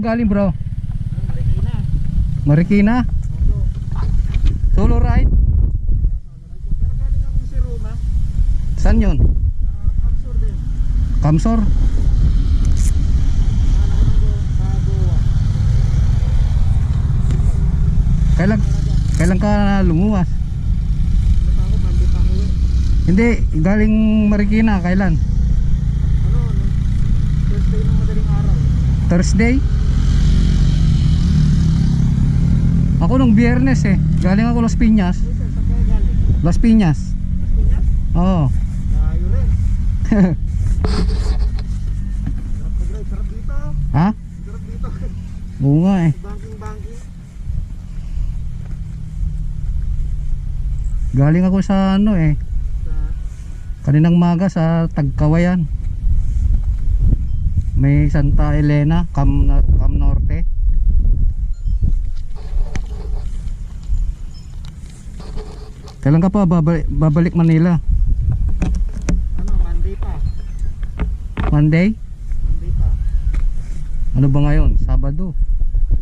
galing bro? Marikina. Marikina? Solo ride? Pero galing akong si Roma. Saan yun? Kamsur din. Kamsor? Kailan ka lumuwas? Mandi pa ako eh. Hindi, galing Marikina, kailan? Thursday ng madaling araw. Thursday? Ako nung Biyernes eh. Galing ako Las Piñas. Saan kaya galing? Las Piñas. Las Piñas? Oo. Layo rin. Sarap mag-ride. Sarap dito. Ha? Sarap dito. Oo nga eh. Banking. Galing ako sa ano eh. Kaninang maga sa Tagkawayan. May Santa Elena, Cam Norte. Kailan ka pa babalik Manila? Monday pa. Monday? Monday pa. Ano ba ngayon? Sabado.